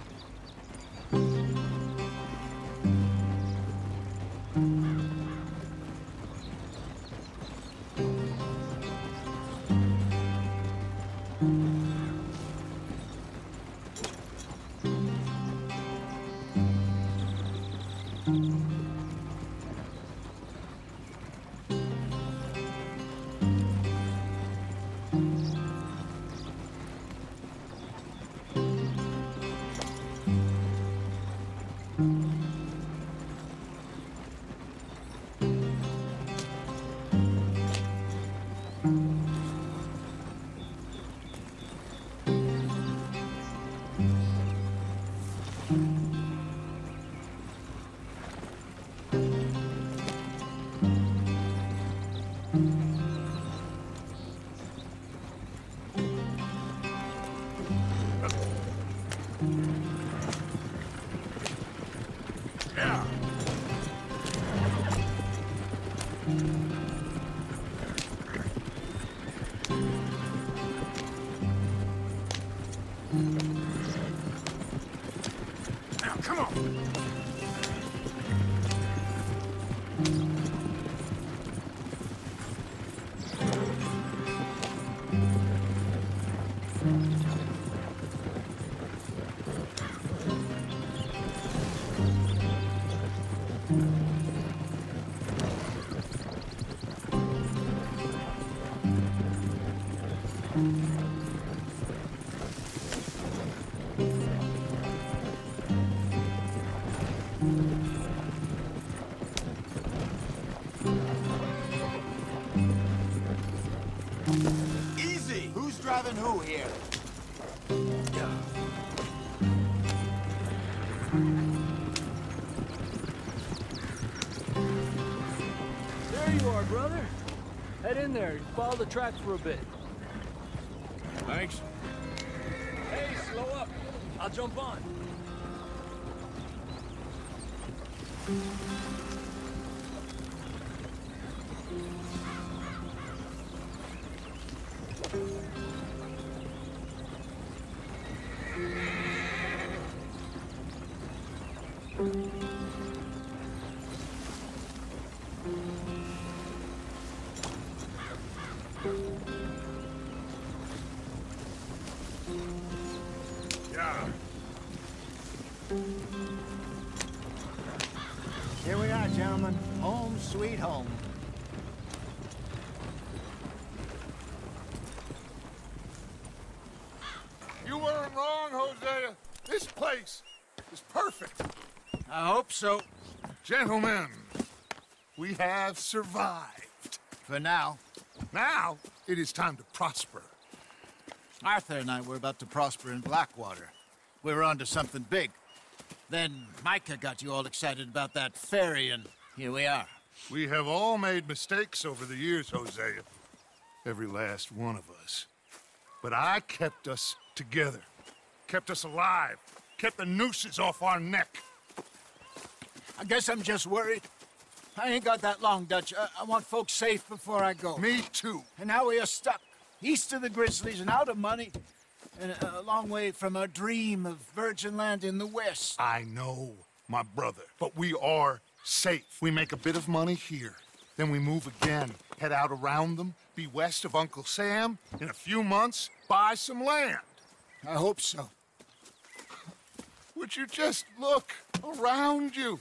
Now, come on. Easy! Who's driving who here? There you are, brother. Head in there. Follow the tracks for a bit. Thanks. Hey, slow up. I'll jump on. Yeah. Here we are, gentlemen. Home sweet home. You weren't wrong, Hosea. This place is perfect. I hope so. Gentlemen, we have survived. For now. Now, it is time to prosper. Arthur and I were about to prosper in Blackwater. We were onto something big. Then Micah got you all excited about that ferry, and here we are. We have all made mistakes over the years, Hosea. Every last one of us. But I kept us together. Kept us alive. Kept the nooses off our neck. I guess I'm just worried. I ain't got that long, Dutch. I want folks safe before I go. Me too. And now we are stuck, east of the Grizzlies and out of money, and a long way from a dream of virgin land in the west. I know, my brother, but we are safe. We make a bit of money here, then we move again, head out around them, be west of Uncle Sam, in a few months, buy some land. I hope so. Would you just look around you?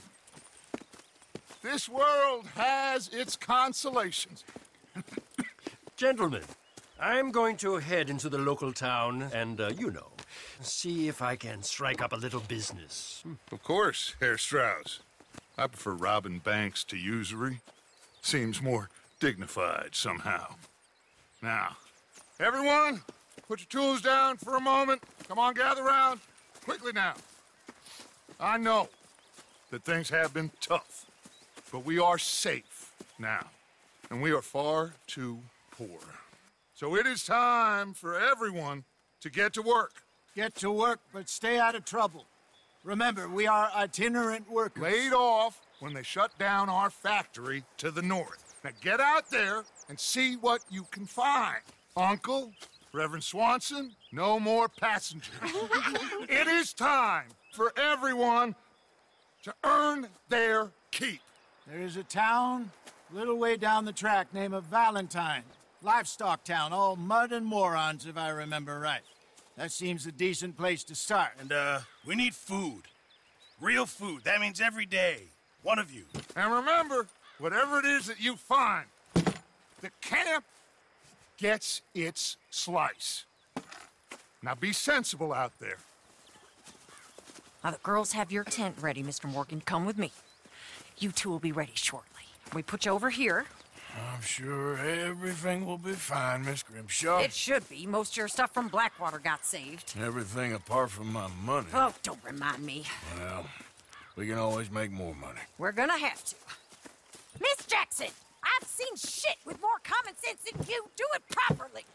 This world has its consolations. Gentlemen, I'm going to head into the local town and, see if I can strike up a little business. Of course, Herr Strauss. I prefer robbing banks to usury. Seems more dignified somehow. Now, everyone, put your tools down for a moment. Come on, gather round. Quickly now. I know that things have been tough, but we are safe now, and we are far too poor. So it is time for everyone to get to work. Get to work, but stay out of trouble. Remember, we are itinerant workers. Laid off when they shut down our factory to the north. Now get out there and see what you can find. Uncle, Reverend Swanson, no more passengers. It is time for everyone to earn their keep. There is a town a little way down the track named Valentine. Livestock town, all mud and morons, if I remember right. That seems a decent place to start. And, we need food. Real food. That means every day. One of you. And remember, whatever it is that you find, the camp gets its slice. Now be sensible out there. Now, the girls have your tent ready, Mr. Morgan. Come with me. You two will be ready shortly. We put you over here. I'm sure everything will be fine, Miss Grimshaw. It should be. Most of your stuff from Blackwater got saved. Everything apart from my money. Oh, don't remind me. Well, we can always make more money. We're gonna have to. Miss Jackson, I've seen shit with more common sense than you. Do it properly.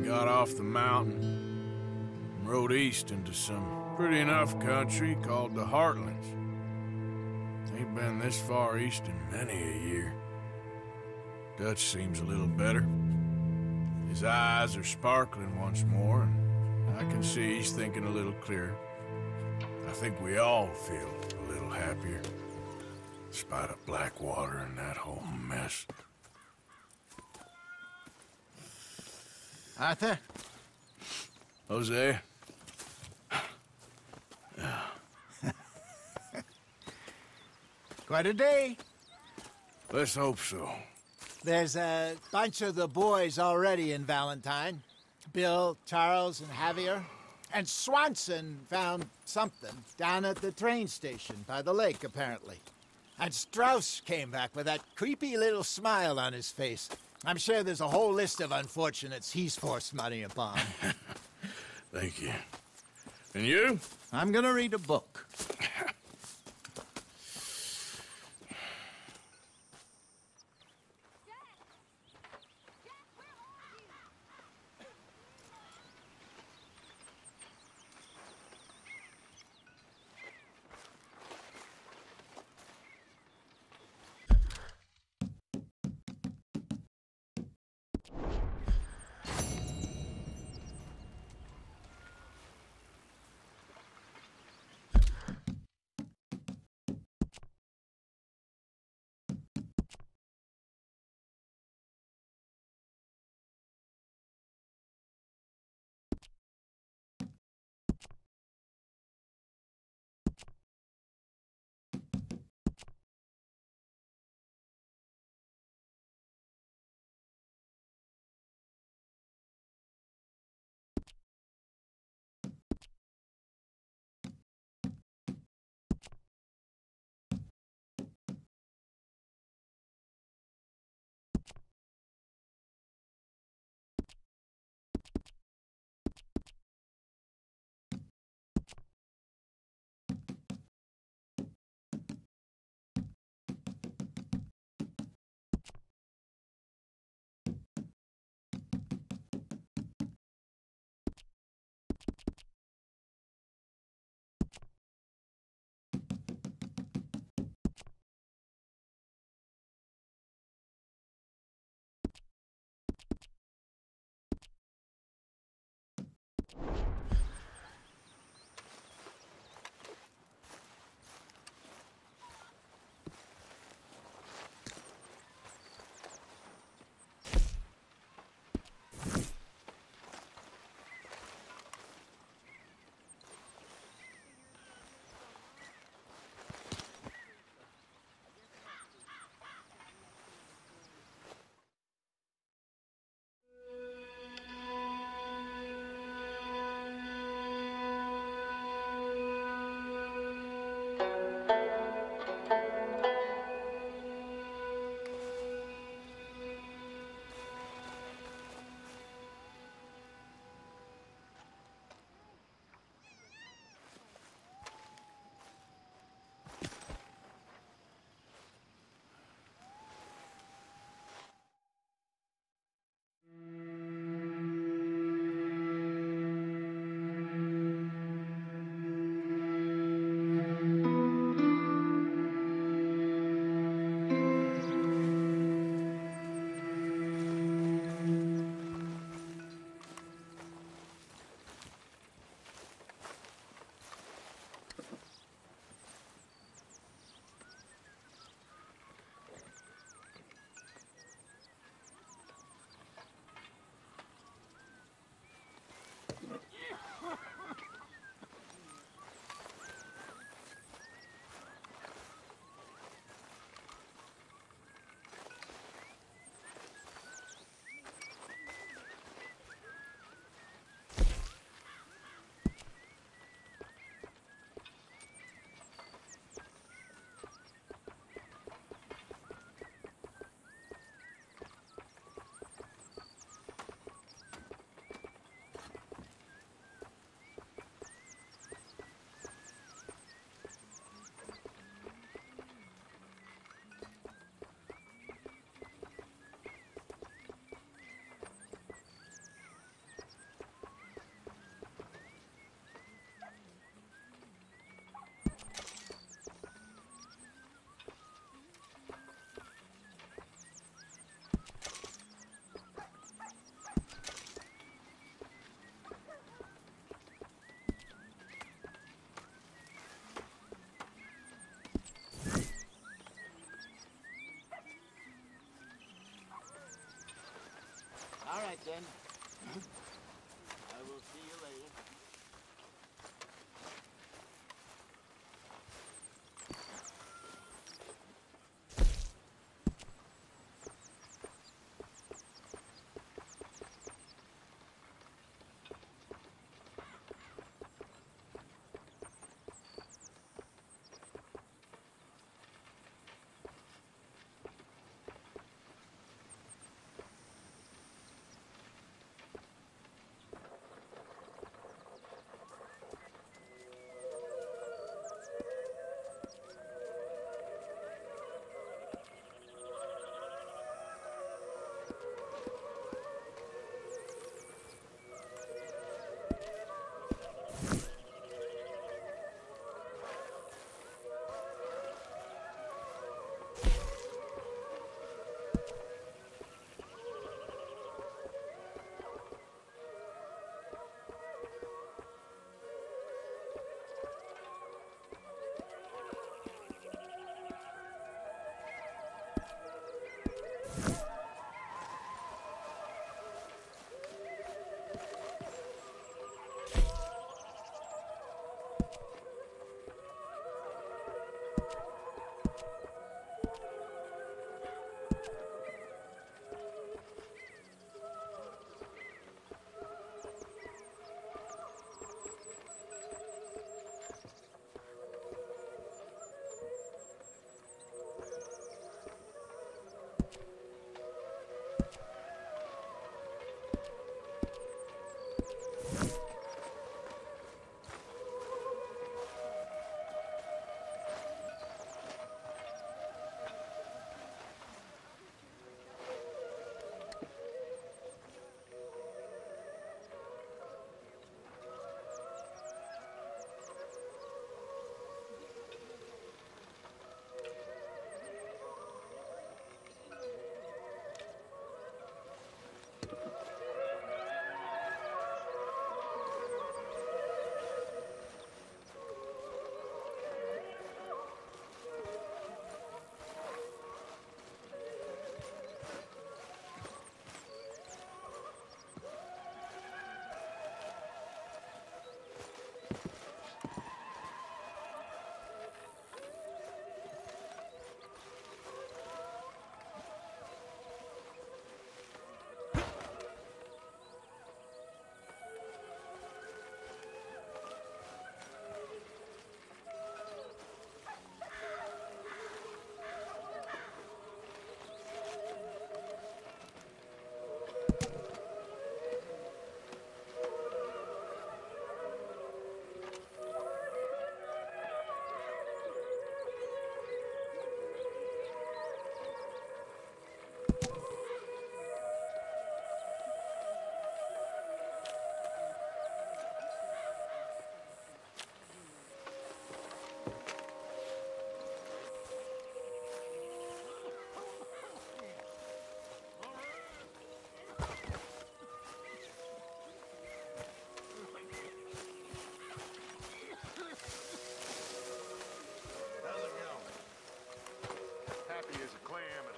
Got off the mountain and rode east into some pretty enough country called the Heartlands. Ain't been this far east in many a year. Dutch seems a little better. His eyes are sparkling once more, and I can see he's thinking a little clearer. I think we all feel a little happier, in spite of Blackwater and that whole mess. Arthur? Jose? Quite a day. Let's hope so. There's a bunch of the boys already in Valentine. Bill, Charles, and Javier. And Swanson found something down at the train station by the lake, apparently. And Strauss came back with that creepy little smile on his face. I'm sure there's a whole list of unfortunates he's forced money upon. Thank you. And you? I'm gonna read a book. then. I will see you later.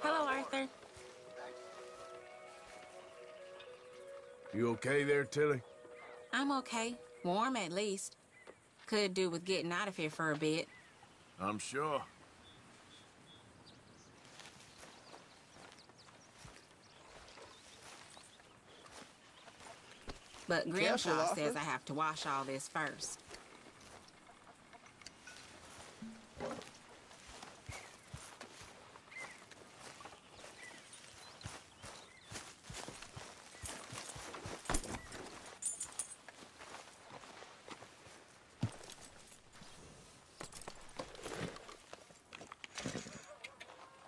Hello, Arthur. You okay there, Tilly? I'm okay. Warm, at least. Could do with getting out of here for a bit. I'm sure. But Grimshaw Careful, says Arthur. I have to wash all this first.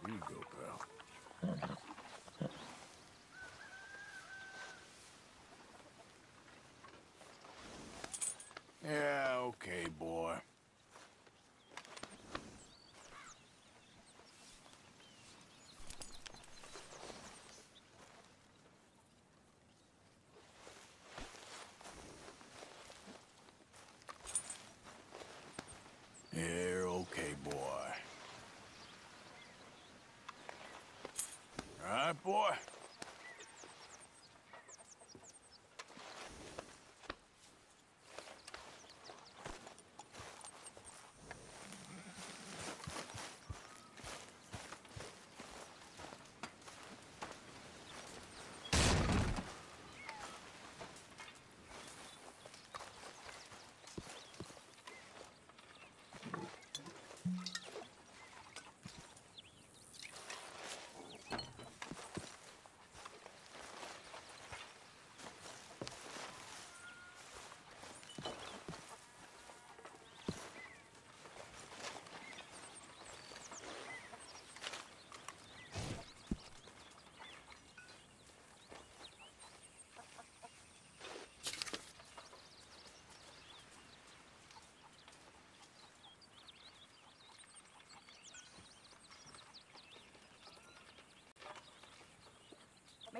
Here you go, pal. Yeah, okay, boy. Here, okay, boy. All right, boy.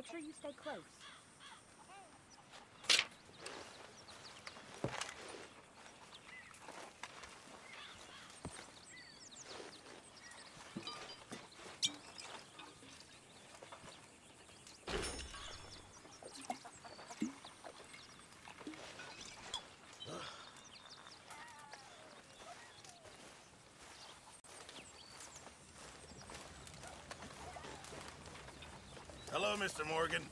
sure you stay close. Hello, Mr. Morgan.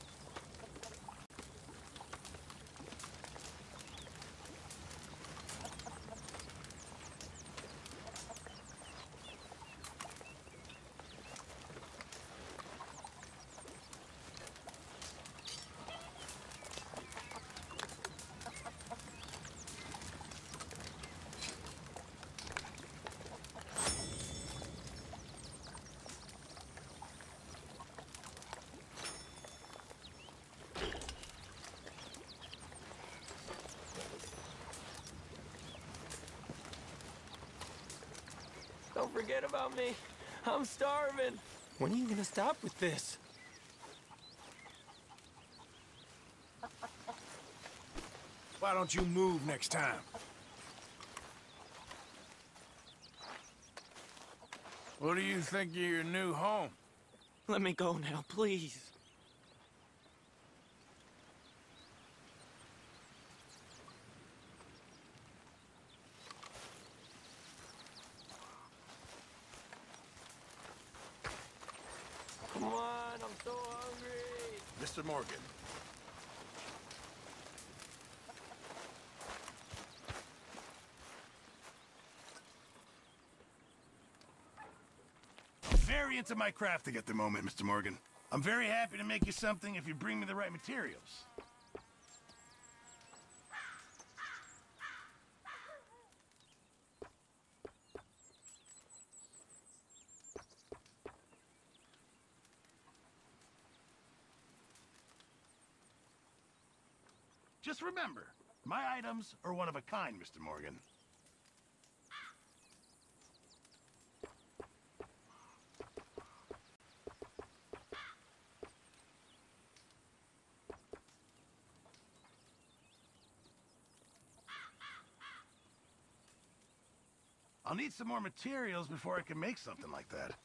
Don't forget about me. I'm starving. When are you gonna stop with this? Why don't you move next time? What do you think of your new home? Let me go now, please. Come on, I'm so hungry. Mr. Morgan. I'm very into my crafting at the moment, Mr. Morgan. I'm very happy to make you something if you bring me the right materials. Just remember, my items are one of a kind, Mr. Morgan. I'll need some more materials before I can make something like that.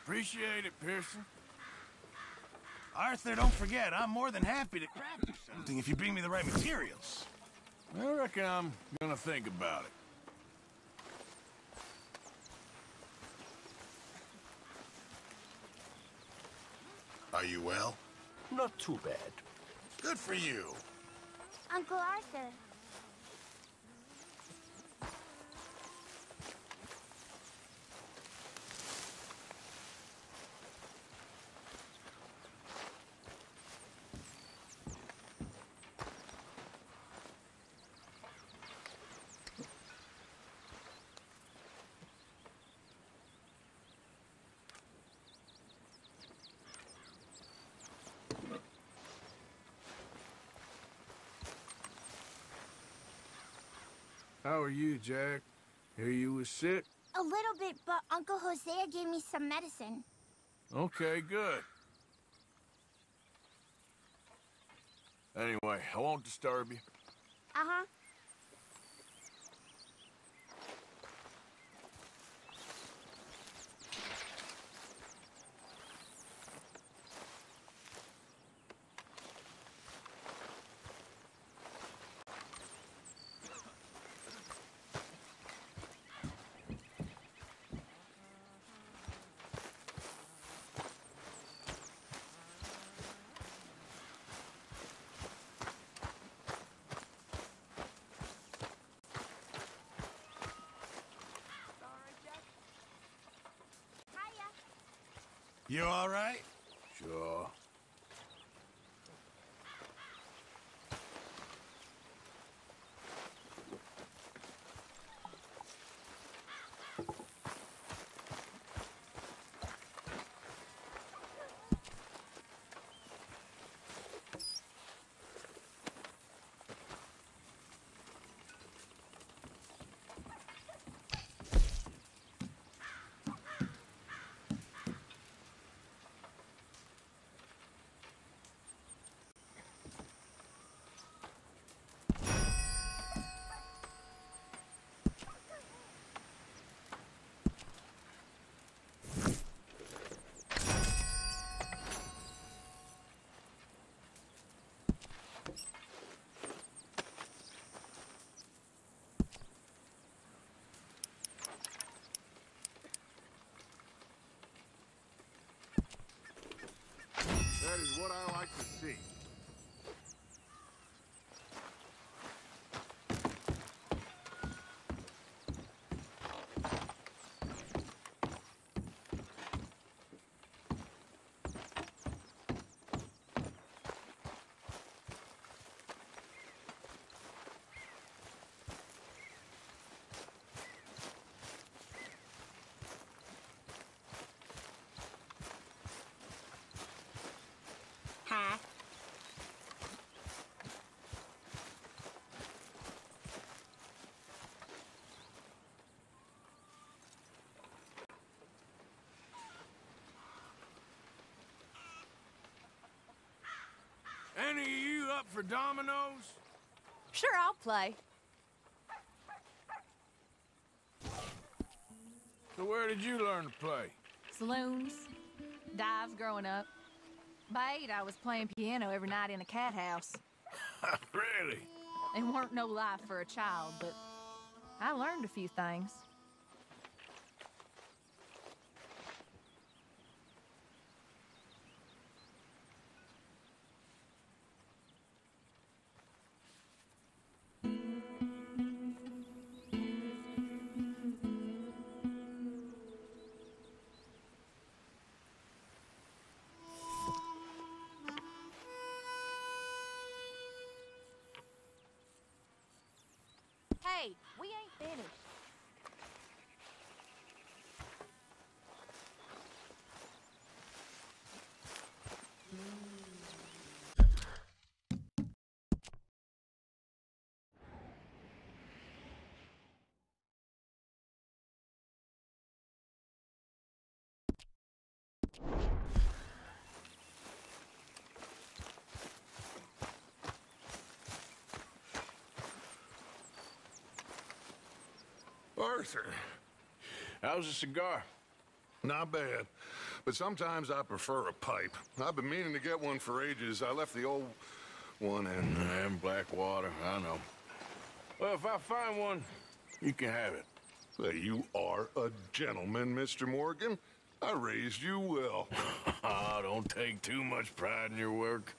Appreciate it, Pearson. Arthur, don't forget, I'm more than happy to craft you something if you bring me the right materials. I reckon I'm gonna think about it. Are you well? Not too bad. Good for you. Uncle Arthur. How are you, Jack? Hear you was sick? A little bit, but Uncle Hosea gave me some medicine. Okay, good. Anyway, I won't disturb you. Uh-huh. You all right? Sure. That is what I like to see. Hi. Any of you up for dominoes? Sure, I'll play. So where did you learn to play? Saloons, dives growing up. By 8, I was playing piano every night in a cat house. Really? It weren't no life for a child, but I learned a few things. Hey, we ain't finished. Arthur, How's the cigar? not bad. But sometimes I prefer a pipe. I've been meaning to get one for ages. I left the old one in Blackwater, I know. Well, if I find one, you can have it. Well, you are a gentleman, Mr. Morgan. I raised you well. Don't take too much pride in your work.